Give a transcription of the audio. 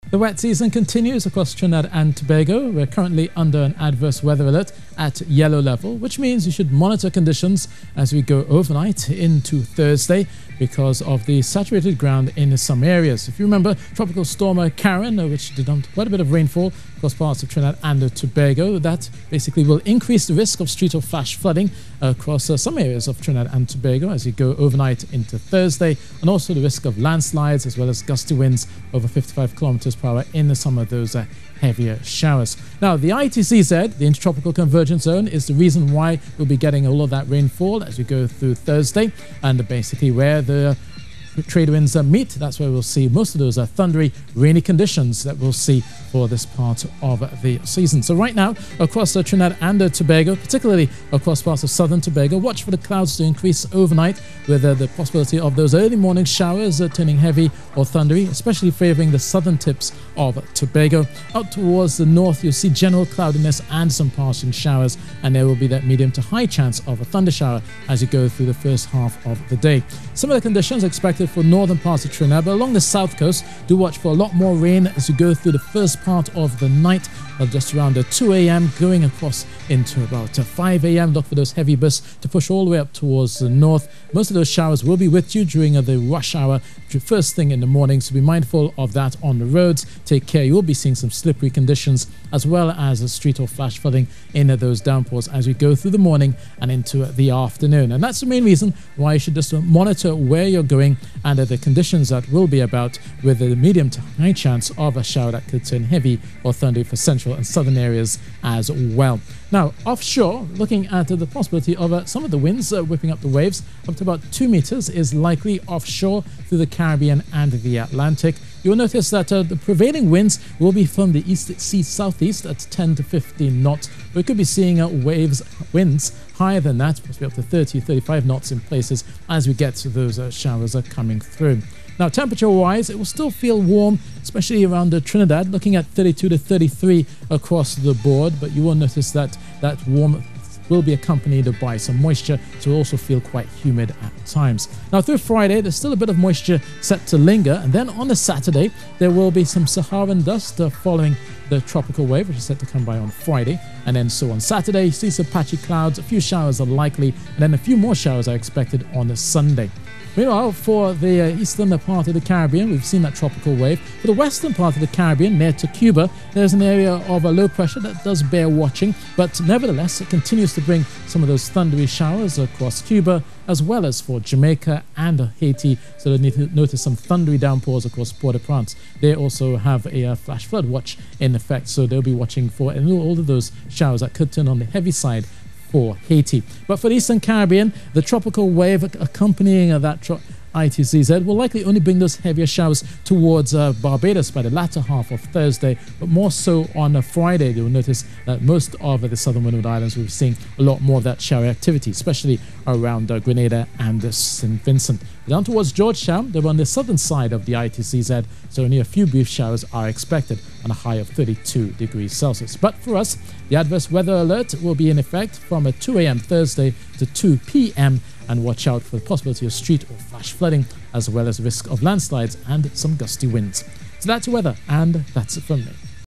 The wet season continues across Trinidad and Tobago. We're currently under an adverse weather alert at yellow level, which means you should monitor conditions as we go overnight into Thursday because of the saturated ground in some areas. If you remember, Tropical Storm Karen, which dumped quite a bit of rainfall across parts of Trinidad and Tobago, that basically will increase the risk of street or flash flooding across some areas of Trinidad and Tobago as you go overnight into Thursday, and also the risk of landslides as well as gusty winds over 55 kilometers per hour in some of those heavier showers. Now, the ITCZ, the Intertropical Convergence Zone, is the reason why we'll be getting all of that rainfall as we go through Thursday, and basically where the trade winds meet, that's where we'll see most of those thundery, rainy conditions that we'll see for this part of the season. So right now, across Trinidad and Tobago, particularly across parts of southern Tobago, watch for the clouds to increase overnight with the possibility of those early morning showers turning heavy or thundery, especially favoring the southern tips of Tobago. Out towards the north, you'll see general cloudiness and some passing showers, and there will be that medium to high chance of a thunder shower as you go through the first half of the day. Some of the conditions expected for northern parts of Trinidad, but along the south coast, do watch for a lot more rain as you go through the first part of the night, just around 2 a.m. going across into about 5 a.m. Look for those heavy bursts to push all the way up towards the north. Most of those showers will be with you during the rush hour, first thing in the morning, so be mindful of that on the roads. Take care, you will be seeing some slippery conditions as well as a street or flash flooding in those downpours as we go through the morning and into the afternoon. And that's the main reason why you should just monitor where you're going and the conditions that will be about, with a medium to high chance of a shower that could turn heavy or thundery for central and southern areas as well. Now, offshore, looking at the possibility of some of the winds whipping up the waves up to about 2 meters is likely offshore through the Caribbean and the Atlantic. You'll notice that the prevailing winds will be from the east sea southeast at 10 to 15 knots. We could be seeing winds higher than that, possibly up to 30, 35 knots in places as we get to those showers coming through. Now, temperature-wise, it will still feel warm, especially around Trinidad, looking at 32 to 33 across the board, but you will notice that that warm will be accompanied by some moisture, so will also feel quite humid at times. Now, through Friday, there's still a bit of moisture set to linger, and then on the Saturday, there will be some Saharan dust following the tropical wave, which is set to come by on Friday. And then so on Saturday, you see some patchy clouds, a few showers are likely, and then a few more showers are expected on Sunday. Meanwhile, for the eastern part of the Caribbean, we've seen that tropical wave. For the western part of the Caribbean, near to Cuba, there's an area of low pressure that does bear watching, but nevertheless, it continues to bring some of those thundery showers across Cuba, as well as for Jamaica and Haiti. So they need to notice some thundery downpours across Port-au-Prince. They also have a flash flood watch in effect, so they'll be watching for all of those showers that could turn on the heavy side for Haiti. But for the Eastern Caribbean, the tropical wave accompanying that ITCZ will likely only bring those heavier showers towards Barbados by the latter half of Thursday, but more so on Friday. You'll notice that most of the southern Windward Islands will be seeing a lot more of that shower activity, especially around Grenada and St. Vincent. Down towards Georgetown, they're on the southern side of the ITCZ, so only a few brief showers are expected on a high of 32 degrees Celsius. But for us, the adverse weather alert will be in effect from 2 a.m. Thursday to 2 p.m. and watch out for the possibility of street or flash flooding, as well as risk of landslides and some gusty winds. So that's the weather, and that's it from me.